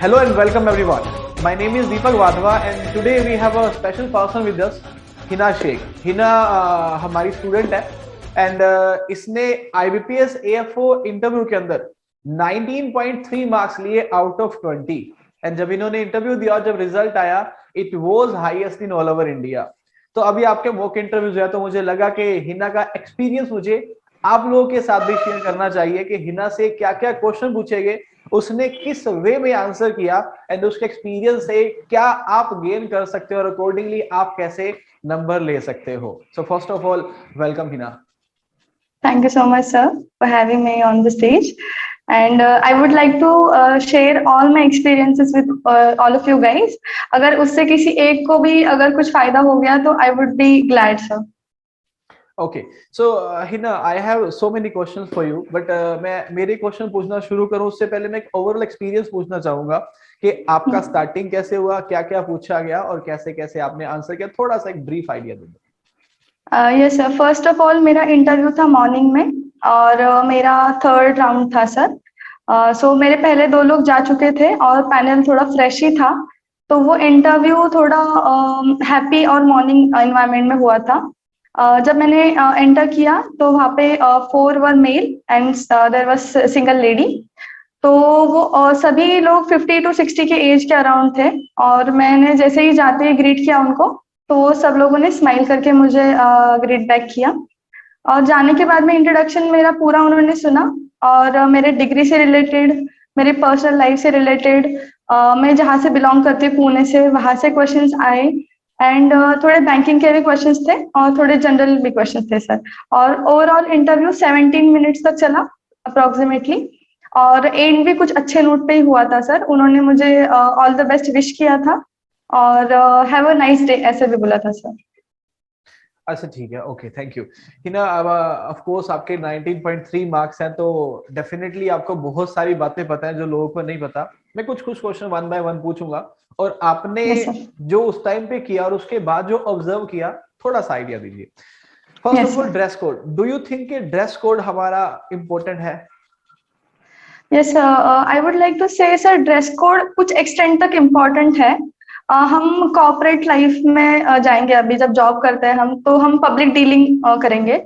Hello and welcome everyone. My name is Deepak Wadhwa and today we have a special person with us, Hina Sheikh. Hina हमारी student है and इसने IBPS AFO interview के अंदर 19.3 marks लिए out of 20 and जब इन्होंने interview दिया, जब रिजल्ट आया, it was highest in all over India. तो अभी आपके मॉक इंटरव्यूज है, तो मुझे लगा कि हिना का एक्सपीरियंस मुझे आप लोगों के साथ भी शेयर करना चाहिए कि हिना से क्या क्या क्वेश्चन पूछे गए, उसने किस वे में आंसर किया एंड उसके एक्सपीरियंस से क्या आप गेन कर सकते हो और अकॉर्डिंगली आप कैसे नंबर ले सकते हो. So first of all, welcome Hina. Thank you so much, sir, for having me on the stage. And I would like to share all my experiences with all of you guys. अगर उससे किसी एक को भी अगर कुछ फायदा हो गया तो I would be glad, sir. Okay, so Hina, I have so many questions for you, but मैं मेरे क्वेश्चन पूछना शुरू करूं उससे पहले मैं एक ओवरऑल एक्सपीरियंस पूछना चाहूंगा कि आपका स्टार्टिंग कैसे हुआ, क्या क्या पूछा गया और कैसे कैसे आपने आंसर किया. थोड़ा सा एक ब्रीफ आइडिया दे दो. Yes sir, first of all मेरा इंटरव्यू था मॉर्निंग में और मेरा थर्ड राउंड था सर. सो मेरे पहले दो लोग जा चुके थे और पैनल थोड़ा फ्रेश ही था, तो वो इंटरव्यू थोड़ा हैप्पी और मॉर्निंग एनवायरनमेंट में हुआ था. जब मैंने एंटर किया तो वहाँ पे 4 were male and there was single lady. तो वो सभी लोग 50 to 60 के एज के अराउंड थे और मैंने जैसे ही जाते ही ग्रीट किया उनको, तो सब लोगों ने स्माइल करके मुझे ग्रीट बैक किया. और जाने के बाद में इंट्रोडक्शन मेरा पूरा उन्होंने सुना और मेरे डिग्री से रिलेटेड, मेरे पर्सनल लाइफ से रिलेटेड, मैं जहाँ से बिलोंग करती हूँ पुणे से, वहाँ से क्वेश्चंस आए एंड थोड़े बैंकिंग के भी क्वेश्चंस थे और थोड़े जनरल भी क्वेश्चंस थे सर. और ओवरऑल इंटरव्यू 17 मिनट्स तक चला अप्रोक्सीमेटली और एंड भी कुछ अच्छे नोट पे ही हुआ था सर. उन्होंने मुझे ऑल द बेस्ट विश किया था और हैव अ नाइस डे ऐसे भी बोला था सर. अच्छा, ठीक है, ओके, थैंक यू हिना. अब ऑफ कोर्स आपके 19.3 मार्क्स हैं, तो डेफिनेटली आपको बहुत सारी बातें पता है जो लोगों को नहीं पता. मैं कुछ कुछ क्वेश्चन वन बाय वन पूछूंगा और आपने Yes, sir. जो उस टाइम पे किया और उसके बाद जो ऑब्जर्व किया, थोड़ा सा आइडिया दीजिए. First Yes, of all, sir. Dress code. Do you think कि ड्रेस कोड हमारा इम्पोर्टेंट है? Yes, sir. I would like to say, sir, dress code कुछ एक्सटेंड तक इम्पोर्टेंट है. हम कॉर्पोरेट लाइफ में जाएंगे, अभी जब जॉब करते हैं हम, तो हम पब्लिक डीलिंग करेंगे.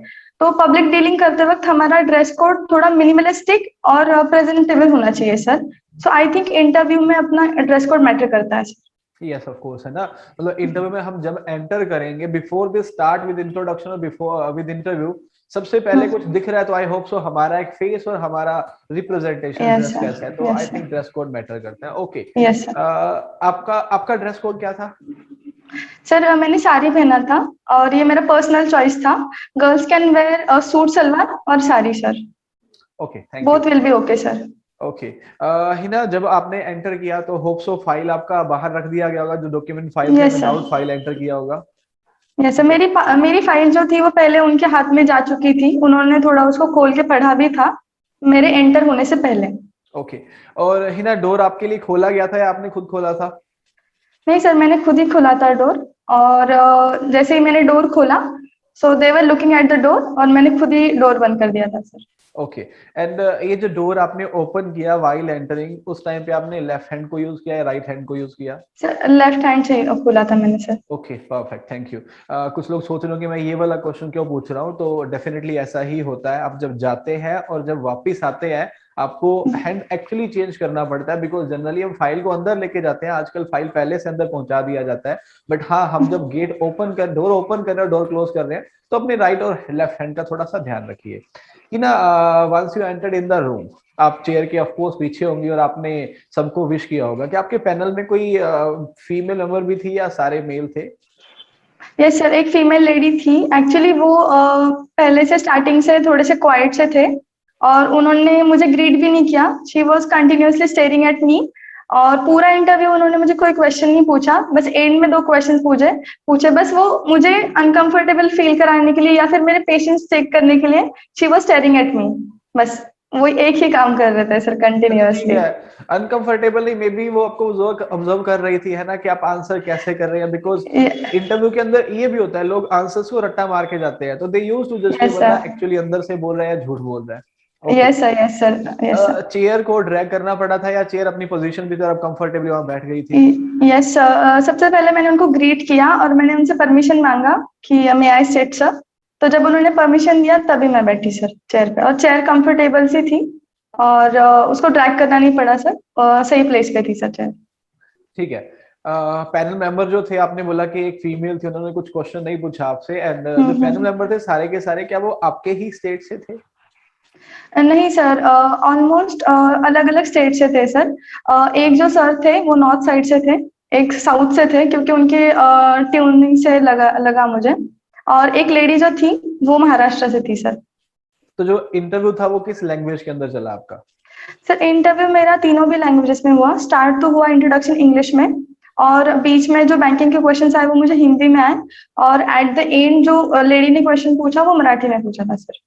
तो पब्लिक डीलिंग करते वक्त हमारा ड्रेस कोड थोड़ा मिनिमलिस्टिक और प्रेजेंटेबल होना चाहिए sir. So I think interview में अपना ड्रेस कोड मैटर करता है. यस, ऑफ कोर्स, है ना. मतलब इंटरव्यू में हम जब एंटर करेंगे, before we start with introduction और बिफोर विद इंटरव्यू, सबसे पहले कुछ दिख रहा है तो आई होप सो हमारा एक फेस और हमारा रिप्रेजेंटेशन Yes, ड्रेस sir. कैसा है, तो आई Yes, sir. Think dress code matter करता है. Okay, Yes, sir. आपका आपका ड्रेस कोड क्या था? सर मैंने साड़ी पहना था और ये मेरा पर्सनल चॉइस था. Girls can wear suit salwar और sari sir. Okay, thank you. Both will be okay sir. Okay, Hina, जब आपने एंटर किया तो होप सो फाइल आपका बाहर रख दिया गया होगा, जो डॉक्यूमेंट फाइल थे, yes without sir. File enter किया होगा. यस सर, मेरी फाइल जो थी वो पहले उनके हाथ में जा चुकी थी. उन्होंने थोड़ा उसको खोल के पढ़ा भी था मेरे एंटर होने से पहले. ओके, और हिना, डोर आपके लिए खोला गया था या आपने खुद खोला था? नहीं सर, मैंने खुद ही खोला था डोर. और जैसे ही मैंने डोर खोला, so they were looking at the door और मैंने खुद ही डोर बंद कर दिया था सर. ओके, एंड ये जो डोर आपने ओपन किया व्हाइल एंटरिंग, उस टाइम पे आपने लेफ्ट हैंड को यूज किया या राइट हैंड को यूज किया? सर लेफ्ट हैंड से खोला था मैंने sir. Okay, perfect, thank you. कुछ लोग सोच रहे हो कि मैं ये वाला क्वेश्चन क्यों पूछ रहा हूँ, तो डेफिनेटली ऐसा ही होता है. आप जब जाते हैं और जब वापस आते हैं, आपको हैंड एक्चुअली चेंज करना पड़ता है, बिकॉज जनरली हम फाइल को अंदर लेके जाते हैं. आजकल फाइल पहले से अंदर पहुंचा दिया जाता है, बट हाँ, हम जब गेट ओपन कर, डोर ओपन कर रहे हैं, डोर क्लोज कर रहे हैं, तो अपने राइट और लेफ्ट हैंड का थोड़ा सा ध्यान रखिए कि ना. Once you entered in the room, आप चेयर के ऑफ कोर्स पीछे होंगे और आपने सबको विश किया होगा. कि आपके पैनल में कोई फीमेल मेंबर भी थी या सारे मेल थे? यस सर, एक फीमेल लेडी थी. एक्चुअली वो पहले से स्टार्टिंग से थोड़े से क्वाइट से थे और उन्होंने मुझे ग्रीट भी नहीं किया. She was continuously staring at me और पूरा इंटरव्यू उन्होंने मुझे कोई क्वेश्चन नहीं पूछा. बस एंड में 2 क्वेश्चन पूछे पूछे बस. वो मुझे अनकंफर्टेबल फील कराने के लिए या फिर मेरे पेशेंस चेक करने के लिए she was staring at me. बस वो एक ही काम कर रहे थे सर कंटिन्यूअसली. अनकंफर्टेबल नहीं, मे बी वो आपको ऑब्जर्व कर रही थी, है ना, कि आप आंसर कैसे कर रहे हैं. बिकॉज इंटरव्यू के अंदर ये भी होता है, लोग आंसर्स को रट्टा मार के जाते हैं, तो दे यूज टू जज कि यस बंदा सर. एक्चुअली अंदर से बोल रहा है या झूठ बोल रहा है. Okay. Yes sir, yes sir, yes sir. Chair को ड्रैग करना पड़ा था या चेयर अपनी पोजीशन की तरफ कंफर्टेबली वहां बैठ गई थी? यस सर, सबसे पहले मैंने उनको ग्रीट किया और मैंने उनसे परमिशन मांगा कि मे आई सिट सर। तो जब उन्होंने परमिशन दिया तभी मैं बैठी सर चेयर पे, और चेयर कंफर्टेबल सी थी और उसको ड्रैग करना नहीं पड़ा सर, सही प्लेस पे थी सर चेयर। ठीक है। पैनल मेंबर जो थे, आपने बोला कि एक फीमेल थी, उन्होंने कुछ क्वेश्चन नहीं पूछा आपसे, एंड जो पैनल हम्म। मेंबर थे सारे के सारे, क्या वो आपके ही स्टेट से थे? नहीं सर, ऑलमोस्ट अलग अलग स्टेट से थे सर। एक जो सर थे वो नॉर्थ साइड से थे, एक साउथ से थे क्योंकि उनके ट्यूनिंग से लगा लगा मुझे, और एक लेडी जो थी वो महाराष्ट्र से थी सर। तो जो इंटरव्यू था वो किस लैंग्वेज के अंदर चला आपका? सर इंटरव्यू मेरा तीनों भी लैंग्वेजेस में हुआ। स्टार्ट तो हुआ इंट्रोडक्शन इंग्लिश में, और बीच में जो बैंकिंग के क्वेश्चन आए वो मुझे हिंदी में आए, और एट द एंड जो लेडी ने क्वेश्चन पूछा वो मराठी में पूछा था सर।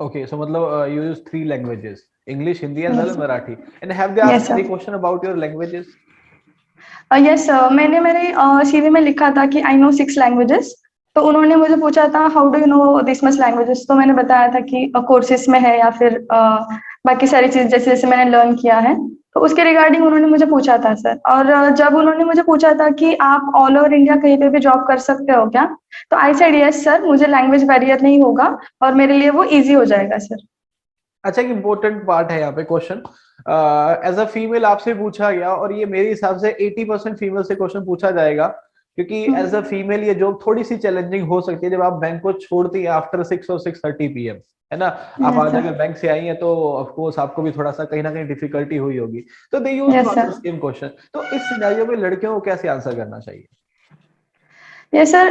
Okay, so मतलब you use three languages, English, Hindi, as well yes as sir, Marathi. And have they yes asked any sir. question about your languages? Yes मैंने मेरे सीवी में लिखा था कि आई नो 6 लैंग्वेजेस। तो उन्होंने मुझे पूछा था how do you know this much languages, तो मैंने बताया था कि कोर्सेज में है या फिर बाकी सारी चीज जैसे जैसे मैंने लर्न किया है। तो उसके रिगार्डिंग उन्होंने मुझे पूछा था सर, और जब उन्होंने मुझे पूछा था कि आप ऑल ओवर इंडिया कहीं पे भी जॉब कर सकते हो क्या, तो आई सेड यस सर, मुझे लैंग्वेज बैरियर नहीं होगा और मेरे लिए वो ईजी हो जाएगा सर। अच्छा, एक इम्पोर्टेंट पार्ट है यहाँ पे क्वेश्चन। एज अ फीमेल आपसे पूछा गया, और ये मेरे हिसाब से 80% फीमेल से क्वेश्चन पूछा जाएगा, क्योंकि एज अ फीमेल ये जॉब थोड़ी सी चैलेंजिंग हो सकती है जब आप बैंक को छोड़ती हैं आफ्टर 6 और 6:30 PM, है ना? आप यस आज सर, अगर बैंक से आई हैं तो ऑफ कोर्स आपको भी थोड़ा सा कहीं ना कहीं डिफिकल्टी हुई होगी। तो they used to yes answer sir. Same question. तो इस सिनेरियो में लड़कियों को कैसे आंसर करना चाहिए? ये सर,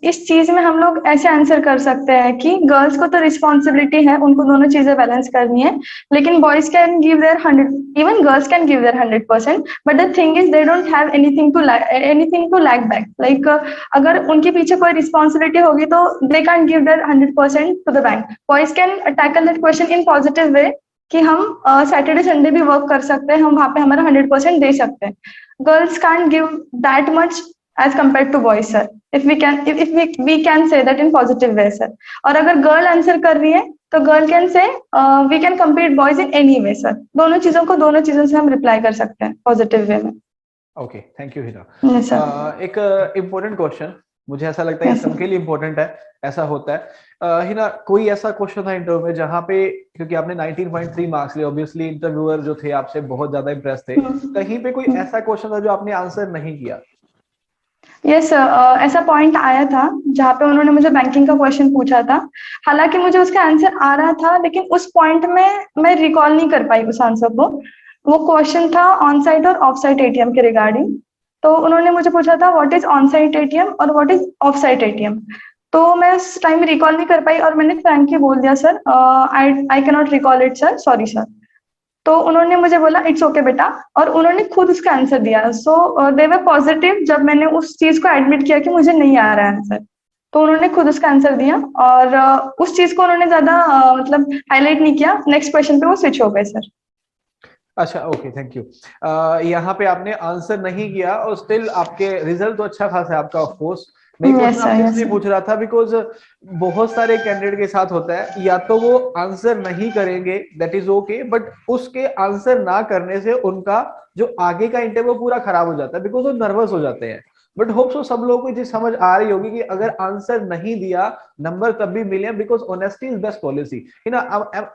इस चीज में हम लोग ऐसे आंसर कर सकते हैं कि गर्ल्स को तो रिस्पॉन्सिबिलिटी है, उनको दोनों चीजें बैलेंस करनी है, लेकिन boys can give their 100, even girls can give their 100%, but the thing is they don't have anything to lack back, like अगर उनके पीछे कोई रिस्पॉन्सिबिलिटी होगी तो they can give their 100% to the bank. Boys can tackle that question in positive way कि हम Saturday Sunday भी work कर सकते हैं, हम वहाँ पे हमारा 100% दे सकते हैं। Girls can't give that much as compared to boys sir, if we can say that in positive way sir। और अगर गर्ल आंसर कर रही है तो girl can say we can compete boys in any way sir। दोनों चीजों को दोनों चीजों से हम रिप्लाई कर सकते हैं पॉजिटिव वे में। Okay, thank you Hina. Yes sir, एक इम्पोर्टेंट क्वेश्चन, मुझे ऐसा लगता है ये यस सर। सबके लिए इम्पोर्टेंट है, ऐसा होता है। हिना, कोई ऐसा क्वेश्चन था इंटरव्यू में जहाँ पे, क्योंकि आपने 19.3 मार्क्स लिए, ऑब्वियसली इंटरव्यूअर जो थे आपसे बहुत ज्यादा इंप्रेस थे, कहीं पे कोई ऐसा क्वेश्चन था जो आपने आंसर नहीं किया? यस सर, ऐसा पॉइंट आया था जहाँ पे उन्होंने मुझे बैंकिंग का क्वेश्चन पूछा था। हालांकि मुझे उसका आंसर आ रहा था, लेकिन उस पॉइंट में मैं रिकॉल नहीं कर पाई उस आंसर को। वो क्वेश्चन था ऑन साइट और ऑफ साइट एटीएम के रिगार्डिंग। तो उन्होंने मुझे पूछा था what is on site ATM और what is off site ATM. तो मैं उस टाइम रिकॉल नहीं कर पाई और मैंने फ्रैंकली बोल दिया sir, I I can not recall it sir, sorry sir. तो उन्होंने मुझे बोला इट्स ओके बेटा, और उन्होंने खुद उसका आंसर दिया। सो दे वर पॉजिटिव जब मैंने उस चीज को एडमिट किया कि मुझे नहीं आ रहा है आंसर। तो उन्होंने खुद उसका आंसर दिया, और उस चीज को उन्होंने ज्यादा मतलब हाईलाइट नहीं किया। नेक्स्ट क्वेश्चन पे वो स्विच हो गए सर। अच्छा, ओके, थैंक यू। यहाँ पे आपने आंसर नहीं किया और स्टिल आपके रिजल्ट तो अच्छा खासा है आपका, ऑफ कोर्स। मैं क्वेश्चन यस सर, आपसे यस इसलिए सर। पूछ रहा था बिकॉज बहुत सारे कैंडिडेट के साथ होता है, या तो वो आंसर नहीं करेंगे, दैट इज ओके, बट उसके आंसर ना करने से उनका जो आगे का इंटरव्यू पूरा खराब हो जाता है, बिकॉज वो नर्वस हो जाते हैं। बट होप सो सब लोगों को ये समझ आ रही होगी कि अगर आंसर नहीं दिया, नंबर तब भी मिले, because honesty is best policy. You know,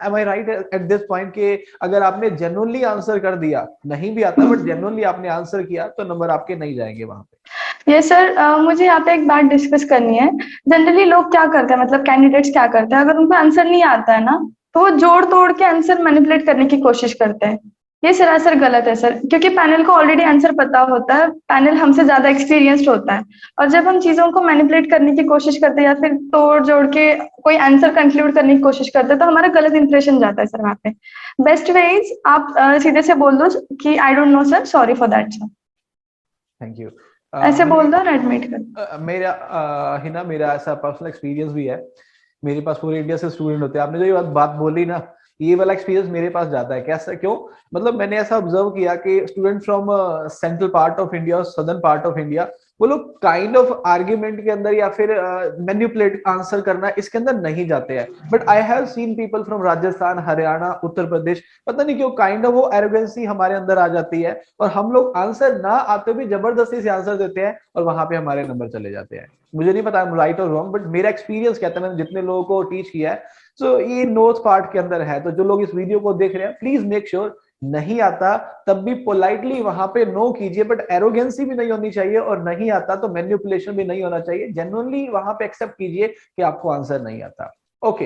am I right at this point कि अगर आपने जेन्युइनली आंसर कर दिया, नहीं भी आता बट जेन्युइनली आपने आंसर किया, तो नंबर आपके नहीं जाएंगे वहां पे। ये सर, मुझे यहाँ पे एक बात डिस्कस करनी है। जनरली लोग क्या करते हैं, मतलब कैंडिडेट्स क्या करते हैं, अगर उनको आंसर नहीं आता है ना, तो वो जोड़ तोड़ के आंसर मैनिपुलेट करने की कोशिश करते हैं। ये सरासर गलत है सर, क्योंकि पैनल को ऑलरेडी आंसर पता होता है, पैनल हमसे ज्यादा एक्सपीरियंस्ड होता है। और जब हम चीजों को मैनिपुलेट करने की कोशिश करते हैं या फिर तोड़ जोड़ के कोई आंसर कंक्लूड करने की कोशिश करते हैं, तो हमारा गलत इंप्रेशन जाता है सर वहाँ पे। बेस्ट वे इज आप सीधे से बोल दो कि I don't know sir, sorry for that sir. Thank you. ऐसे बोल दो और एडमिट कर दो। मेरा हिना, मेरा ऐसा पर्सनल एक्सपीरियंस भी है। मेरे पास पूरे इंडिया से स्टूडेंट होते हैं। आपने जो ये बात बोली ना, ये वाला एक्सपीरियंस मेरे पास जाता है। कैसा, क्यों? मतलब मैंने ऐसा ऑब्जर्व किया कि student from central part of India और सदर्न पार्ट ऑफ इंडिया, वो लोग काइंड ऑफ आर्ग्यूमेंट के अंदर या फिर मैनिपुलेट आंसर करना इसके अंदर नहीं जाते हैं। But I have seen people from Rajasthan, Haryana, Uttar Pradesh, पता नहीं क्यों काइंड ऑफ वो एरोगेंसी हमारे अंदर आ जाती है और हम लोग आंसर ना आते भी जबरदस्ती से आंसर देते हैं और वहां पे हमारे नंबर चले जाते हैं। मुझे नहीं पता राइट और रॉन्ग, बट मेरा एक्सपीरियंस कहता है, मैंने जितने लोगों को टीच किया है, सो ये नोट्स पार्ट के अंदर है। तो जो लोग इस वीडियो को देख रहे हैं, प्लीज मेक श्योर नहीं आता तब भी पोलाइटली वहां पे नो कीजिए, बट एरोगेंसी भी नहीं होनी चाहिए, और नहीं आता तो मैनिपुलेशन भी नहीं होना चाहिए। जेन्युइनली वहां पे एक्सेप्ट कीजिए कि आपको आंसर नहीं आता। ओके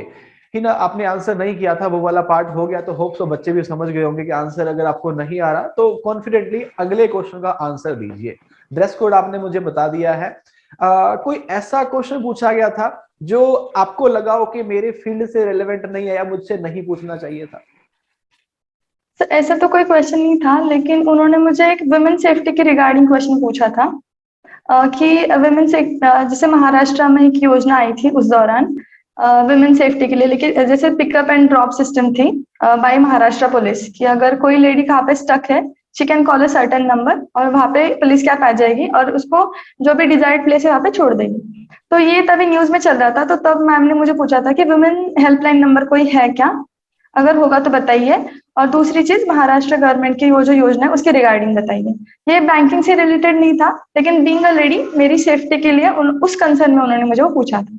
हिना, आपने आंसर नहीं किया था, वो वाला पार्ट हो गया, तो होप सो बच्चे भी समझ गए होंगे कि आंसर अगर आपको नहीं आ रहा तो कॉन्फिडेंटली अगले क्वेश्चन का आंसर दीजिए। ड्रेस कोड आपने मुझे बता दिया है। कोई ऐसा क्वेश्चन पूछा गया था जो आपको लगा हो कि मेरे फील्ड से रिलेवेंट नहीं है या मुझसे नहीं पूछना चाहिए था? तो ऐसा तो कोई क्वेश्चन नहीं था, लेकिन उन्होंने मुझे एक वुमेन सेफ्टी के रिगार्डिंग क्वेश्चन पूछा था कि वुमेन से जैसे महाराष्ट्र में एक योजना आई थी उस दौरान वुमेन सेफ्टी के लिए, लेकिन जैसे पिकअप एंड ड्रॉप सिस्टम थी बाय महाराष्ट्र पुलिस, कि अगर कोई लेडी कहाँ पे स्टक है, she can call a certain number और वहाँ पे पुलिस कैब आ जाएगी और उसको जो भी डिजायर्ड प्लेस है वहाँ पे छोड़ देगी। तो ये तभी न्यूज में चल रहा था, तो तब मैम ने मुझे पूछा था कि वुमेन हेल्पलाइन नंबर कोई है क्या, अगर होगा तो बताइए, और दूसरी चीज महाराष्ट्र गवर्नमेंट की वो जो योजना है उसके रिगार्डिंग बताइए। ये बैंकिंग से रिलेटेड नहीं था, लेकिन बीइंग अ लेडी मेरी सेफ्टी के लिए उस कंसर्न में उन्होंने मुझे वो पूछा था।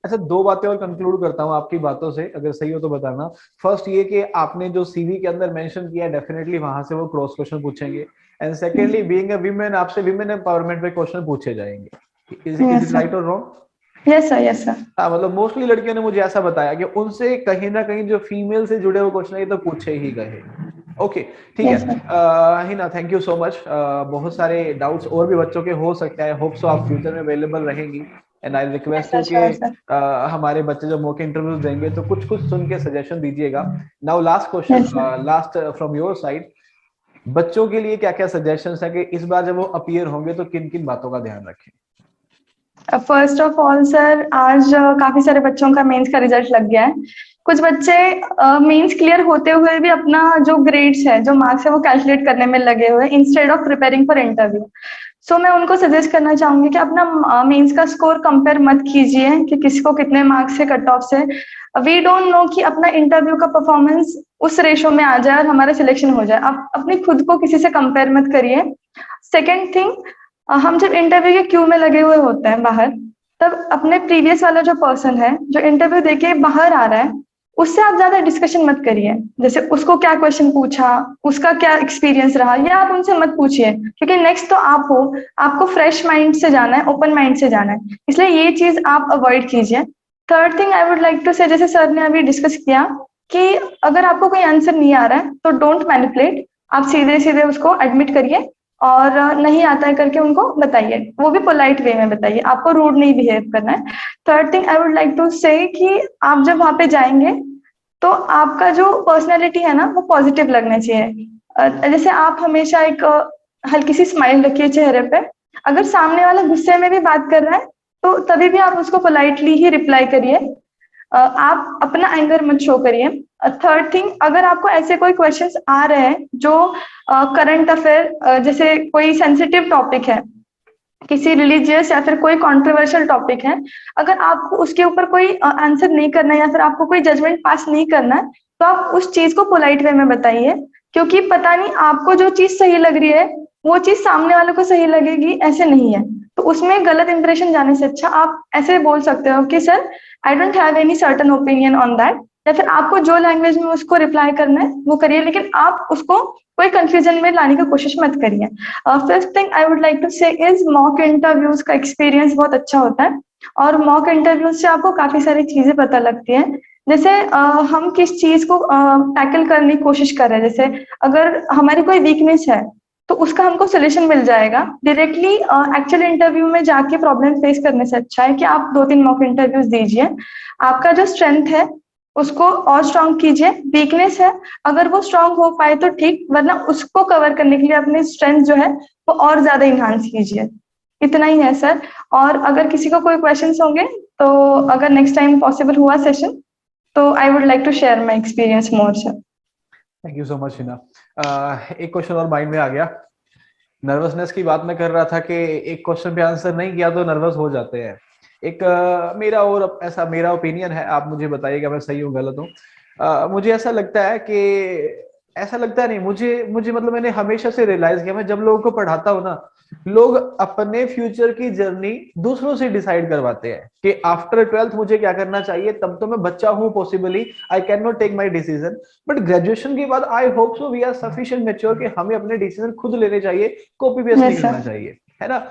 अच्छा, दो बातें और कंक्लूड करता हूँ आपकी बातों से, अगर सही हो तो बताना। फर्स्ट ये कि आपने जो सीवी के अंदर मेंशन किया, डेफिनेटली वहां से वो क्रॉस क्वेश्चन पूछेंगे। And secondly, being a women, आपसे विमेन एम्पावरमेंट पे क्वेश्चन पूछे जाएंगे। Is it yes right sir. और wrong? Yes sir. Yes sir. हाँ, मतलब मोस्टली लड़कियों ने मुझे ऐसा बताया कि उनसे कहीं ना कहीं जो फीमेल से जुड़े हुए क्वेश्चन है ये तो पूछे ही गए। ओके, ठीक है। Yes sir. Hina, thank you so much. बहुत सारे डाउट्स और भी बच्चों के हो सकते हैं, होप सो आप फ्यूचर में अवेलेबल रहेंगी। And I yes request sir. You कि श्योर सर। हमारे बच्चे जो मॉक इंटरव्यूज देंगे तो कुछ कुछ सुन के सजेशन दीजिएगा। Now last question, yes sir. Last from your side, बच्चों के लिए क्या क्या सजेशंस है कि इस बार जब वो अपीयर होंगे तो किन किन बातों का ध्यान रखें? फर्स्ट ऑफ ऑल सर, आज काफी सारे बच्चों का मेंस का रिजल्ट लग गया है। कुछ बच्चे मेंस क्लियर होते हुए भी अपना जो ग्रेड्स है, जो मार्क्स है, वो कैलकुलेट करने में लगे हुए instead of preparing for interview. So मैं उनको सजेस्ट करना चाहूंगी कि अपना मेंस का स्कोर कंपेयर मत कीजिए कि किसको कितने मार्क्स से कट ऑफ से। वी डोंट नो कि अपना इंटरव्यू का परफॉर्मेंस उस रेशो में आ जाए और हमारा सिलेक्शन हो जाए। आप अपनी खुद को किसी से कंपेयर मत करिए। सेकेंड थिंग, हम जब इंटरव्यू के क्यू में लगे हुए होते हैं बाहर, तब अपने प्रीवियस वाला जो पर्सन है जो इंटरव्यू देके बाहर आ रहा है, उससे आप ज्यादा डिस्कशन मत करिए। जैसे उसको क्या क्वेश्चन पूछा, उसका क्या एक्सपीरियंस रहा, या आप उनसे मत पूछिए, क्योंकि नेक्स्ट तो आप हो, आपको फ्रेश माइंड से जाना है, ओपन माइंड से जाना है, इसलिए ये चीज आप अवॉइड कीजिए। Third thing I would like to say, जैसे सर ने अभी डिस्कस किया कि अगर आपको कोई आंसर नहीं आ रहा है तो डोंट मैनिपुलेट, आप सीधे सीधे उसको एडमिट करिए और नहीं आता है करके उनको बताइए, वो भी पोलाइट वे में बताइए, आपको रूड नहीं बिहेव करना है। Third thing I would like to say कि आप जब वहां पे जाएंगे तो आपका जो पर्सनैलिटी है ना वो पॉजिटिव लगना चाहिए। जैसे आप हमेशा एक हल्की सी स्माइल रखिए चेहरे पे। अगर सामने वाला गुस्से में भी बात कर रहा है तो तभी भी आप उसको पोलाइटली ही रिप्लाई करिए, आप अपना एंगर मत शो करिए। थर्ड थिंग, अगर आपको ऐसे कोई क्वेश्चंस आ रहे हैं जो करंट अफेयर, जैसे कोई सेंसिटिव टॉपिक है, किसी रिलीजियस या फिर कोई कंट्रोवर्शियल टॉपिक है, अगर आपको उसके ऊपर कोई आंसर नहीं करना है या फिर आपको कोई जजमेंट पास नहीं करना है, तो आप उस चीज को पोलाइट वे में बताइए, क्योंकि पता नहीं आपको जो चीज सही लग रही है वो चीज सामने वाले को सही लगेगी ऐसे नहीं है। तो उसमें गलत इंप्रेशन जाने से अच्छा आप ऐसे बोल सकते हो कि sir I don't have any certain opinion on that, या फिर आपको जो लैंग्वेज में उसको रिप्लाई करना है वो करिए, लेकिन आप उसको कोई कंफ्यूजन में लाने की कोशिश मत करिए। Fifth thing I would like to say is mock interviews का एक्सपीरियंस बहुत अच्छा होता है, और मॉक इंटरव्यूज से आपको काफी सारी चीजें पता लगती हैं। जैसे हम किस चीज को टैकल करने की कोशिश कर रहे हैं, जैसे अगर हमारी कोई वीकनेस है तो उसका हमको सोल्यूशन मिल जाएगा डायरेक्टली। एक्चुअल इंटरव्यू में जाके प्रॉब्लम फेस करने से अच्छा है कि आप 2-3 मॉक इंटरव्यूज दीजिए, आपका जो स्ट्रेंथ है उसको और स्ट्रांग कीजिए, वीकनेस है अगर वो स्ट्रांग हो पाए तो ठीक, वरना उसको कवर करने के लिए अपने स्ट्रेंथ जो है वो और ज्यादा इन्हांस कीजिए। इतना ही है सर। और अगर किसी को कोई क्वेश्चंस होंगे तो अगर नेक्स्ट टाइम पॉसिबल हुआ सेशन तो I would like to share my experience more sir. Thank you so much Hina. एक क्वेश्चन और माइंड में आ गया नर्वसनेस की बात मैं कर रहा था कि एक क्वेश्चन पे आंसर नहीं किया तो नर्वस हो जाते हैं। एक मेरा और ऐसा मेरा ओपिनियन है, आप मुझे बताइएगा मैं सही हूँ गलत हूँ। मुझे ऐसा लगता है कि ऐसा लगता नहीं, मुझे मुझे मतलब मैंने हमेशा से रियलाइज किया, मैं जब लोगों को पढ़ाता हूँ ना, लोग अपने फ्यूचर की जर्नी दूसरों से डिसाइड करवाते हैं कि आफ्टर 12th मुझे क्या करना चाहिए, तब तो मैं बच्चा हूँ, possibly I can not take my decision. But graduation के बाद I hope so we are sufficient mature कि हमें अपने डिसीजन खुद लेने चाहिए, कॉपी पेस्ट नहीं यस करना सर। चाहिए, है ना।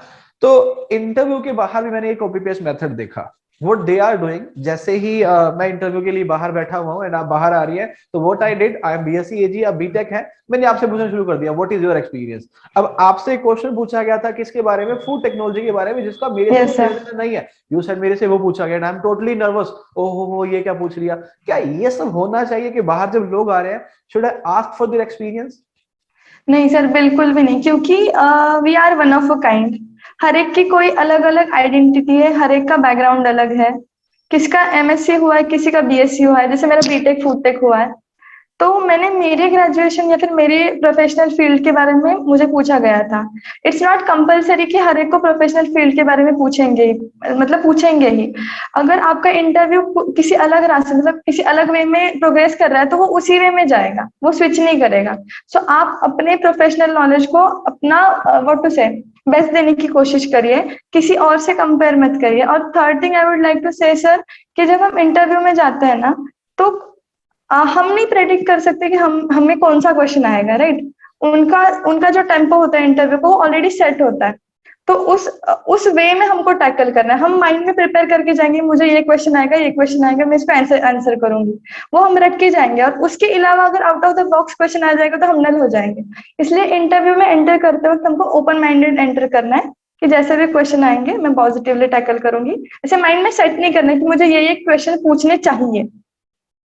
तो इंटरव्यू के बाहर भी मैंने एक कॉपी पेस्ट मेथड देखा, व्हाट दे आर डूइंग। जैसे ही मैं इंटरव्यू के लिए बाहर बैठा हुआ हूँ एंड आप बाहर आ रही है, तो what I did, I am BSc Ag, अब बीटेक है, मैंने आपसे पूछना शुरू कर दिया व्हाट इज योर एक्सपीरियंस। अब आपसे क्वेश्चन पूछा गया था किसके बारे में, फूड टेक्नोलॉजी के बारे में, जिसका मेरे से यस कुछ सर। लेना देना नहीं है। यू सेड मेरे से वो पूछा गया, आई एम टोटली नर्वस, ओहो हो ये क्या पूछ लिया। क्या ये सब होना चाहिए कि बाहर जब लोग आ रहे हैं, should I ask for their experience? नहीं सर, बिल्कुल भी नहीं, क्योंकि we are one of a kind. हर एक की कोई अलग अलग आइडेंटिटी है, हर एक का बैकग्राउंड अलग है। किसका एमएससी हुआ है, किसी का बीएससी हुआ है, जैसे मेरा बीटेक फूड टेक हुआ है। तो मैंने मेरे ग्रेजुएशन या फिर मेरे प्रोफेशनल फील्ड के बारे में मुझे पूछा गया था। इट्स नॉट कंपलसरी कि हर एक को प्रोफेशनल फील्ड के बारे में पूछेंगे ही, मतलब पूछेंगे ही। अगर आपका इंटरव्यू किसी अलग रास्ते, मतलब किसी अलग वे में प्रोग्रेस कर रहा है, तो वो उसी वे में जाएगा, वो स्विच नहीं करेगा। सो आप अपने प्रोफेशनल नॉलेज को अपना व्हाट टू से बेस्ट देने की कोशिश करिए, किसी और से कंपेयर मत करिए। और third thing I would like to say sir, कि जब हम इंटरव्यू में जाते हैं ना, तो हम नहीं प्रेडिक्ट कर सकते कि हम हमें कौन सा क्वेश्चन आएगा, राइट। उनका उनका जो टेम्पो होता है इंटरव्यू को, ऑलरेडी सेट होता है। तो उस वे में हमको टैकल करना है। हम माइंड में प्रिपेयर करके जाएंगे, मुझे ये क्वेश्चन आएगा, ये क्वेश्चन आएगा, मैं इसको आंसर आंसर करूंगी। वो हम रट के जाएंगे, और उसके अलावा अगर out of the box question आ जाएगा तो हम नल हो जाएंगे। इसलिए इंटरव्यू में एंटर करते वक्त हमको ओपन माइंडेड एंटर करना है, कि जैसे भी क्वेश्चन आएंगे मैं पॉजिटिवली टैकल करूंगी। ऐसे माइंड में सेट नहीं करना है कि मुझे ये क्वेश्चन पूछने चाहिए,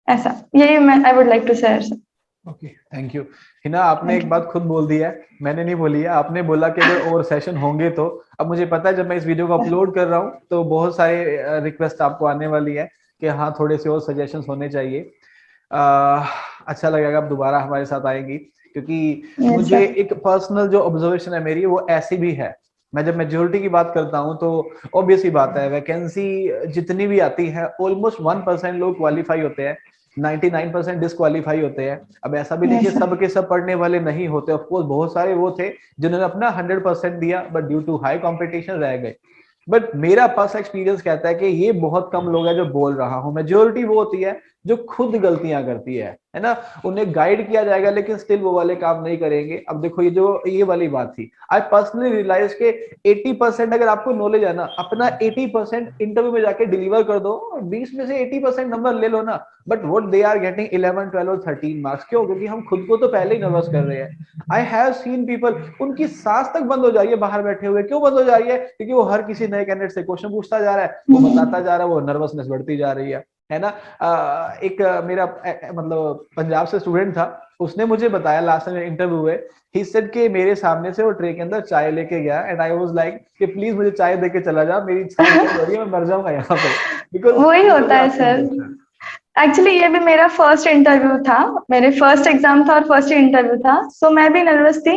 ऐसा। यही मैं I would like to share sir. Okay, thank you. Hina, आपने थैंक एक बात खुद बोल दी है, मैंने नहीं बोली है। आपने बोला कि अगर और सेशन होंगे तो, अब मुझे पता है जब मैं इस वीडियो को यू। अपलोड कर रहा हूँ तो बहुत सारे रिक्वेस्ट आपको आने वाली है कि हाँ थोड़े से और सजेशंस होने चाहिए। अच्छा लगेगा आप दोबारा हमारे साथ आएंगी, क्योंकि यस मुझे सर। एक पर्सनल जो ऑब्जर्वेशन है मेरी वो ऐसी भी है। मैं जब मेजोरिटी की बात करता हूँ तो ऑब्वियस ही बात है, वैकेंसी जितनी भी आती है ऑलमोस्ट 1% लोग क्वालिफाई होते हैं, 99% डिसक्वालीफाई होते हैं। अब ऐसा भी देखिए यस सर। सब के सब पढ़ने वाले नहीं होते, ऑफ कोर्स बहुत सारे वो थे जिन्होंने अपना 100% दिया but due to high competition रह गए। बट मेरा पर्सनल एक्सपीरियंस कहता है कि ये बहुत कम लोग हैं जो बोल रहा हूं, मेजोरिटी वो होती है जो खुद गलतियां करती है ना। उन्हें गाइड किया जाएगा लेकिन स्टिल वो वाले काम नहीं करेंगे। अब देखो ये जो ये वाली बात थी, आई पर्सनली रियलाइज के 80% अगर आपको नॉलेज है ना, अपना 80% इंटरव्यू में जाके डिलीवर कर दो, 20 में से 80% नंबर ले लो ना। But what they are getting 11 12 और 13 मार्क्स, क्यों? क्योंकि हम खुद को तो पहले ही नर्वस कर रहे हैं। आई हैव सीन पीपल, उनकी सांस तक बंद हो जा रही है बाहर बैठे हुए। क्यों बंद हो जा रही है? क्योंकि वो हर किसी नए कैंडिडेट से क्वेश्चन पूछता जा रहा है, वो बताता जा रहा है, वो नर्वसनेस बढ़ती जा रही है ना। एक मेरा मतलब पंजाब से स्टूडेंट था, उसने मुझे बताया लास्ट टाइम इंटरव्यू हुए, ही सेड कि मेरे सामने से वो ट्रे के अंदर चाय लेके गया एंड आई वाज लाइक कि प्लीज मुझे चाय देके चला जा, मेरी सांस बंद हो रही है, मैं मर जाऊंगा यहाँ पे, बिकॉज वही पीपल होता वर है आस्किंग सर। क्वेश्चन। एक्चुअली ये भी मेरा फर्स्ट इंटरव्यू था, मेरे फर्स्ट एग्जाम था और फर्स्ट इंटरव्यू था। सो मैं भी नर्वस थी।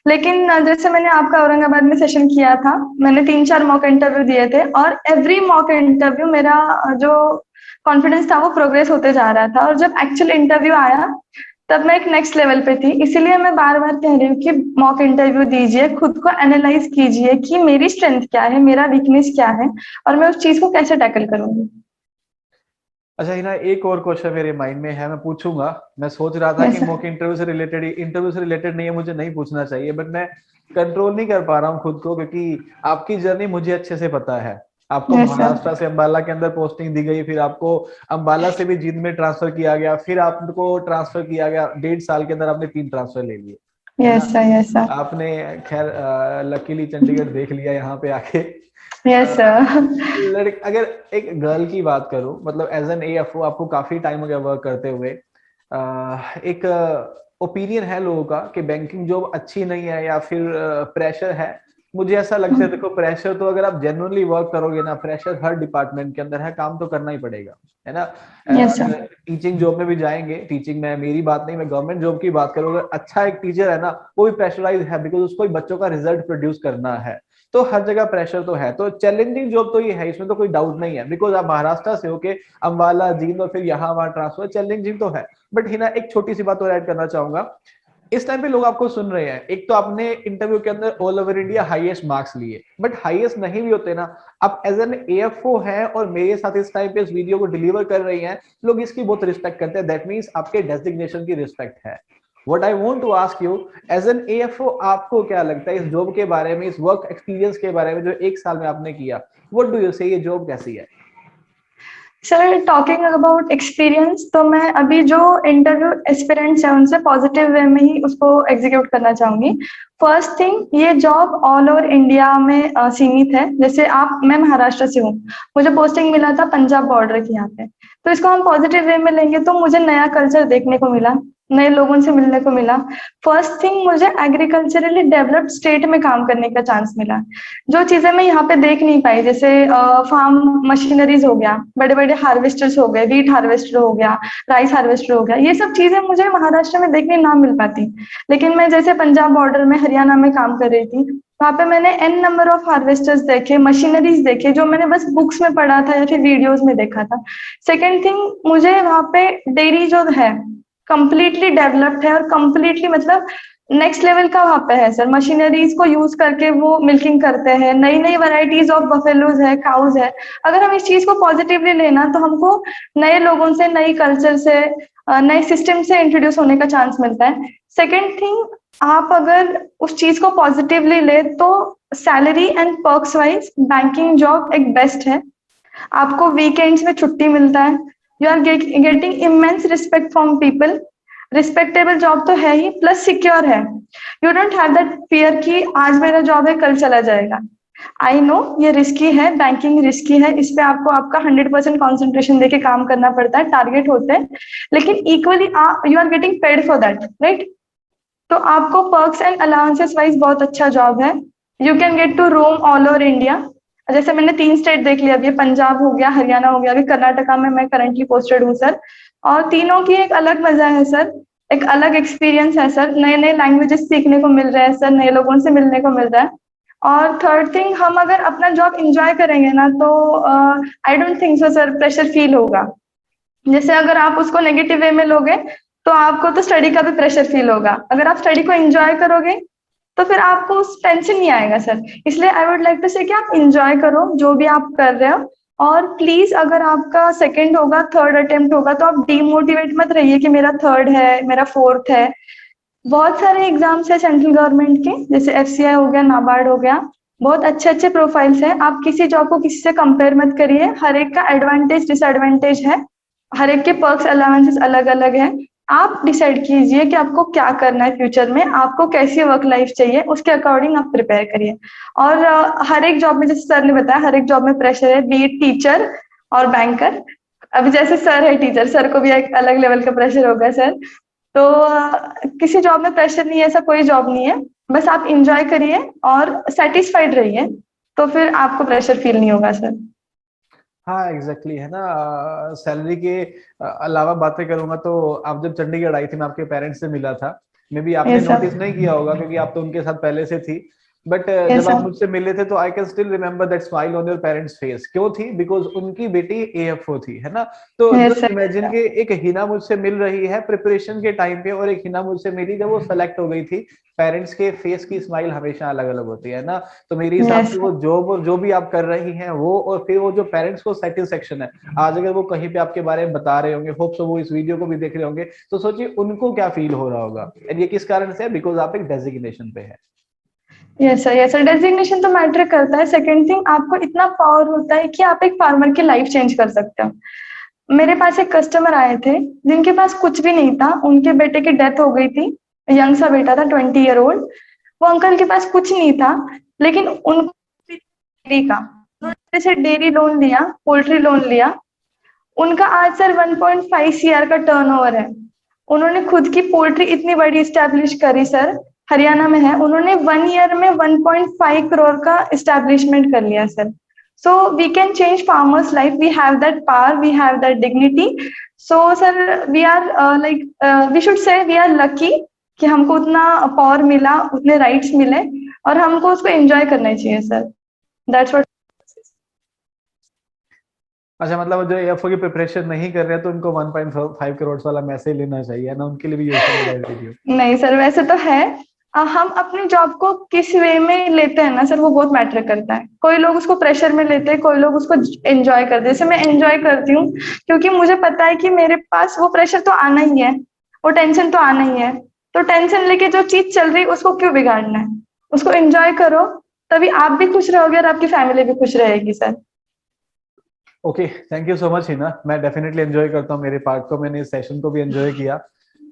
लेकिन जैसे मैंने आपका औरंगाबाद में सेशन किया था, मैंने 3-4 मॉक इंटरव्यू दिए थे, और एवरी मॉक इंटरव्यू मेरा जो कॉन्फिडेंस था वो प्रोग्रेस होते जा रहा था। और जब एक्चुअल इंटरव्यू आया, तब मैं एक नेक्स्ट लेवल पे थी। इसीलिए मैं बार बार कह रही हूँ कि मॉक इंटरव्यू दीजिए, खुद को एनालाइज कीजिए कि मेरी स्ट्रेंथ क्या है, मेरा वीकनेस क्या है, और मैं उस चीज को कैसे टैकल करूंगी। अच्छा हिना, एक और क्वेश्चन मेरे माइंड में है, मैं पूछूंगा। मैं सोच रहा था कि यस सर। मॉक इंटरव्यू से रिलेटेड ही, इंटरव्यू से रिलेटेड नहीं है, मुझे नहीं पूछना चाहिए, बट मैं कंट्रोल नहीं कर पा रहा हूँ खुद को, क्योंकि आपकी जर्नी मुझे अच्छे से पता है। आपको यस सर। महाराष्ट्र से अंबाला के अंदर पोस्टिंग दी गई, फिर आपको अंबाला से भी जींद में ट्रांसफर किया गया, फिर आपको ट्रांसफर किया गया, 1.5 साल के अंदर आपने 3 ट्रांसफर ले लिए, है ना। Yes sir. Yes sir. आपने खैर लकीली चंडीगढ़ देख लिया यहाँ पे आके। Yes sir. अगर एक गर्ल की बात करूं, मतलब एज एन एएफओ आपको काफी टाइम हो गया वर्क करते हुए, एक ओपिनियन है लोगों का कि बैंकिंग जॉब अच्छी नहीं है या फिर प्रेशर है, मुझे ऐसा लगता है, देखो प्रेशर तो अगर आप जेन्युइनली वर्क करोगे ना, प्रेशर हर डिपार्टमेंट के अंदर है, काम तो करना ही पड़ेगा, है ना। Yes sir. टीचिंग जॉब में भी जाएंगे, टीचिंग में मेरी बात नहीं, मैं गवर्नमेंट जॉब की बात करूँ, अगर अच्छा एक टीचर है ना, वो भी प्रेशराइज है, बिकॉज उसको भी बच्चों का रिजल्ट प्रोड्यूस करना है। तो हर जगह प्रेशर तो है, तो चैलेंजिंग जॉब तो ये है, इसमें तो कोई डाउट नहीं है, बिकॉज आप महाराष्ट्र से होके अम्बाला जींद और फिर यहाँ वहां ट्रांसफर, चैलेंजिंग तो है। बट हिना, एक छोटी सी बात और ऐड करना चाहूंगा। इस टाइम पे लोग आपको सुन रहे हैं, एक तो आपने इंटरव्यू के अंदर all over India highest marks लिए, बट हाईएस्ट नहीं भी होते ना, आप एज एन एएफओ हैं और मेरे साथ इस टाइम पे इस वीडियो को डिलीवर कर रही हैं, लोग इसकी बहुत रिस्पेक्ट करते हैं, दैट मींस आपके डेजिग्नेशन की रिस्पेक्ट है। What I want to ask you, as an AFO आपको क्या लगता है इस जॉब के बारे में, इस वर्क एक्सपीरियंस के बारे में जो 1 साल में आपने किया, व्हाट डू यू से, ये जॉब कैसी है? सर टॉकिंग अबाउट एक्सपीरियंस, तो मैं अभी जो इंटरव्यू एस्पिरेंट्स हैं उनसे पॉजिटिव वे में ही उसको एग्जीक्यूट करना चाहूंगी। फर्स्ट थिंग, ये जॉब ऑल ओवर इंडिया में सीमित है। जैसे मैं महाराष्ट्र से हूँ, मुझे पोस्टिंग मिला था पंजाब बॉर्डर के यहाँ पे, तो इसको हम पॉजिटिव वे में लेंगे तो मुझे नया कल्चर देखने को मिला, नए लोगों से मिलने को मिला। फर्स्ट थिंग, मुझे एग्रीकल्चरली डेवलप्ड स्टेट में काम करने का चांस मिला, जो चीजें मैं यहाँ पे देख नहीं पाई, जैसे फार्म मशीनरीज हो गया, बड़े बड़े हार्वेस्टर्स हो गए, व्हीट हार्वेस्टर हो गया, राइस हार्वेस्टर हो गया, ये सब चीजें मुझे महाराष्ट्र में देखने ना मिल पाती। लेकिन मैं जैसे पंजाब बॉर्डर में हरियाणा में काम कर रही थी, वहां पे मैंने एन नंबर ऑफ हार्वेस्टर्स देखे, मशीनरीज देखे, जो मैंने बस बुक्स में पढ़ा था या फिर वीडियोज में देखा था। सेकेंड थिंग, मुझे वहां पे डेयरी जो है कंप्लीटली डेवलप्ड है, और कंप्लीटली मतलब नेक्स्ट लेवल का वहां पे है सर। मशीनरीज को यूज करके वो मिल्किंग करते हैं, नई नई वैरायटीज ऑफ बफेलोज है, काउज है। अगर हम इस चीज को पॉजिटिवली लेना तो हमको नए लोगों से, नई कल्चर से, नए सिस्टम से इंट्रोड्यूस होने का चांस मिलता है। सेकेंड थिंग, आप अगर उस चीज को पॉजिटिवली ले तो salary and perks wise banking job एक बेस्ट है। आपको वीकेंड्स में छुट्टी मिलता है, you are getting immense respect from people. Respectable job तो है ही, प्लस सिक्योर है। You don't have that fear कि आज मेरा जॉब है कल चला जाएगा। आई नो ये रिस्की है, बैंकिंग रिस्की है, इस पे आपको आपका 100% कॉन्सेंट्रेशन देके काम करना पड़ता है, टारगेट होते हैं, लेकिन equally you are getting paid for that, right. तो आपको पर्क्स एंड अलाउंसेस वाइज बहुत अच्छा जॉब है। You can get to roam all over India. जैसे मैंने 3 स्टेट देख लिया, अभी पंजाब हो गया, हरियाणा हो गया, अभी कर्नाटका में मैं करंटली पोस्टेड हूँ सर। और तीनों की एक अलग मजा है सर, एक अलग एक्सपीरियंस है सर, नए नए लैंग्वेजेस सीखने को मिल रहे हैं सर, नए लोगों से मिलने को मिल रहा है। और थर्ड थिंग, हम अगर अपना जॉब इंजॉय करेंगे ना तो I don't think so sir pressure feel होगा। जैसे अगर आप उसको नेगेटिव वे में लोगे तो आपको तो स्टडी का भी प्रेशर फील होगा। अगर आप स्टडी को एंजॉय करोगे तो फिर आपको उस टेंशन नहीं आएगा सर। इसलिए आई वुड लाइक टू से कि आप इंजॉय करो जो भी आप कर रहे हो, और प्लीज अगर आपका सेकंड होगा, थर्ड अटेम्प्ट होगा, तो आप डीमोटिवेट मत रहिए कि मेरा थर्ड है, मेरा फोर्थ है। बहुत सारे एग्जाम्स है सेंट्रल गवर्नमेंट के, जैसे एफसीआई हो गया, नाबार्ड हो गया, बहुत अच्छे अच्छे प्रोफाइल्स है। आप किसी जॉब को किसी से कंपेयर मत करिए, हर एक का एडवांटेज डिसएडवांटेज है, हर एक के पर्क्स अलाउंसेस अलग अलग है। आप डिसाइड कीजिए कि आपको क्या करना है फ्यूचर में, आपको कैसी वर्क लाइफ चाहिए, उसके अकॉर्डिंग आप प्रिपेयर करिए। और हर एक जॉब में, जैसे सर ने बताया, हर एक जॉब में प्रेशर है, बी इट टीचर और बैंकर। अभी जैसे सर है टीचर, सर को भी एक अलग लेवल का प्रेशर होगा सर। तो किसी जॉब में प्रेशर नहीं है, ऐसा कोई जॉब नहीं है, बस आप इंजॉय करिए और सेटिस्फाइड रहिए, तो फिर आपको प्रेशर फील नहीं होगा सर। हाँ एग्जैक्टली है ना। सैलरी के अलावा बातें करूंगा तो आप जब चंडीगढ़ आई थी, मैं आपके पेरेंट्स से मिला था, मे बी आपने यस नोटिस सर। नहीं किया होगा क्योंकि आप तो उनके साथ पहले से थी। बट यस जब आप सर। मुझसे मिले थे तो I can still remember that smile on your parents face. क्यों थी? बिकॉज उनकी बेटी एएफओ थी, है ना। तो यस जस्ट सर। इमेजिन के एक हिना मुझसे मिल रही है प्रिपरेशन के टाइम पे, और एक हिना मुझसे मिली जब वो सेलेक्ट हो गई थी। पेरेंट्स के फेस की स्माइल हमेशा अलग अलग होती है ना। तो मेरे हिसाब यस से वो जॉब और जो भी आप कर रही हैं वो, और फिर वो जो पेरेंट्स को सेटिस्फेक्शन है, आज अगर वो कहीं पे आपके बारे में बता रहे होंगे, होप सो वो इस वीडियो को भी देख रहे होंगे, तो सोचिए उनको क्या फील हो रहा होगा। एंड ये किस कारण से है? बिकॉज आप एक डेजिग्नेशन पे है। Yes sir. Yes sir, designation तो मैटर करता है। सेकंड थिंग, आपको इतना पावर होता है कि आप एक फार्मर की लाइफ चेंज कर सकते हो। मेरे पास एक कस्टमर आए थे जिनके पास कुछ भी नहीं था, उनके बेटे की डेथ हो गई थी, यंग सा बेटा था, 20 ईयर ओल्ड। वो अंकल के पास कुछ नहीं था, लेकिन उनको डेयरी का, उन्होंने से डेयरी लोन लिया, पोल्ट्री लोन लिया। उनका आज सर 1.5 CR का टर्नओवर है। उन्होंने खुद की पोल्ट्री इतनी बड़ी स्टैब्लिश करी सर, हरियाणा में है, उन्होंने 1 ईयर में 1.5 करोड़ का इस्टेब्लिशमेंट कर लिया sir. So we can change farmers life, we have that power, we have that dignity. So sir we are like we should say we are lucky कि हमको उतना पावर मिला, उतने राइट्स मिले, और हमको उसको एंजॉय करना चाहिए सर। That's what. अच्छा, मतलब जो एएफओ की प्रिपरेशन नहीं कर रहे हैं तो उनको 1.5 करोड़ वाला मैसेज लेना चाहिए ना, उनके लिए भी यूजफुल है वीडियो। नहीं सर, वैसे तो है। हम अपनी जॉब को किस वे में लेते हैं ना सर, वो बहुत मैटर करता है। कोई लोग उसको प्रेशर में लेते हैं, कोई लोग उसको एंजॉय करते हैं। जैसे मैं एंजॉय करती हूँ क्योंकि मुझे पता है कि मेरे पास वो प्रेशर तो आना ही है, वो टेंशन तो आना ही है। तो टेंशन लेके जो चीज चल रही है उसको क्यों बिगाड़ना है, उसको एंजॉय करो, तभी आप भी खुश रहोगे और आपकी फैमिली भी खुश रहेगी sir. Okay, thank you so much Hina. मैं डेफिनेटली एंजॉय करता हूँ मेरे पार्ट को, मैंने इस सेशन को भी एंजॉय किया।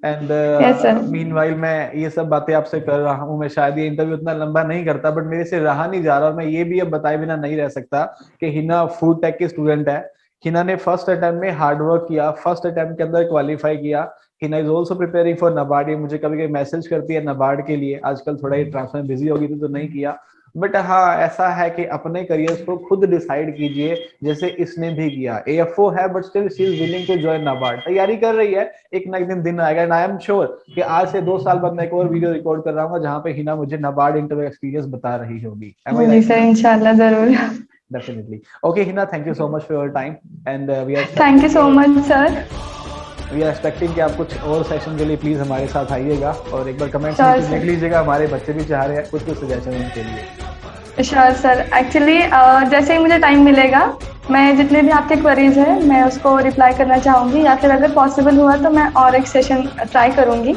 And yes sir. मीनवाइल मैं ये सब बातें आपसे कर रहा हूँ, मैं शायद ये इंटरव्यू उतना लंबा नहीं करता, बट मेरे से रहा नहीं जा रहा, और मैं ये भी अब बताए बिना नहीं रह सकता कि हिना फूड टेक की स्टूडेंट है। हिना ने फर्स्ट अटेम्प्ट में हार्ड वर्क किया, फर्स्ट अटेम्प्ट के अंदर क्वालिफाई किया। Hina is also preparing for NABARD. ये मुझे कभी कभी मैसेज करती है नाबार्ड के लिए, आजकल थोड़ा ही ट्रांसफर में बिजी होगी थी तो नहीं किया। बट हाँ, ऐसा है कि अपने करियर को खुद डिसाइड कीजिए, जैसे इसने भी किया। एएफओ है but still she is willing to join NABARD, तैयारी कर रही है, एक ना एक दिन आएगा। एंड आई एम श्योर कि आज से 2 साल बाद मैं एक और वीडियो रिकॉर्ड कर रहा हूँ जहाँ पे हिना मुझे नाबार्ड इंटरव्यू एक्सपीरियंस बता रही होगी। जी सर, इंशाल्लाह जरूर। Definitely. Okay Hina, thank you so much for your time. And thank you so much sir. We are expecting कि आप कुछ और सेशन के लिए प्लीज हमारे साथ आइएगा, और एक बार कमेंट्स Sure, नीचे sir. लिख लीजिएगा, हमारे बच्चे भी चाह रहे हैं कुछ सजेशन उनके लिए। Sure sir. एक्चुअली जैसे ही मुझे टाइम मिलेगा, मैं जितने भी आपके क्वेरीज हैं मैं उसको रिप्लाई करना चाहूँगी, या फिर अगर पॉसिबल हुआ तो मैं और एक सेशन ट्राई करूँगी।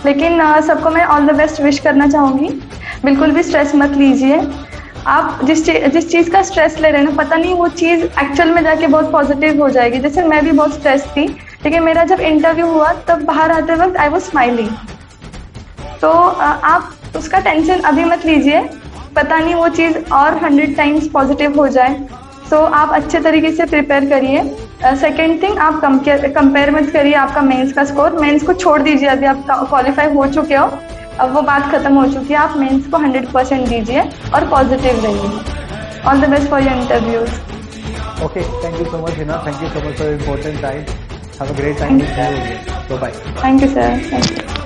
लेकिन सबको मैं ऑल द बेस्ट विश करना चाहूँगी। बिल्कुल भी स्ट्रेस मत लीजिए। आप जिस चीज़ का स्ट्रेस ले रहे हैं ना, पता नहीं वो चीज़ एक्चुअल में जाके बहुत पॉजिटिव हो जाएगी। जैसे मैं भी बहुत स्ट्रेस थी, लेकिन मेरा जब इंटरव्यू हुआ तब बाहर आते वक्त आई वाज स्माइलिंग। तो आप उसका टेंशन अभी मत लीजिए, पता नहीं वो चीज़ और 100 टाइम्स पॉजिटिव हो जाए। सो आप अच्छे तरीके से प्रिपेयर करिए। सेकेंड थिंग, आप कंपेयर मत करिए आपका मेंस का स्कोर। मेंस को छोड़ दीजिए, अभी आप क्वालिफाई हो चुके हो, अब वो बात खत्म हो चुकी है। आप मेंस को 100% दीजिए और पॉजिटिव रहिए। All the best for your interviews. Okay, thank you so much Hina, thank you so much for your important time. Have a great time with you. Bye bye. Thank you sir. Thank you.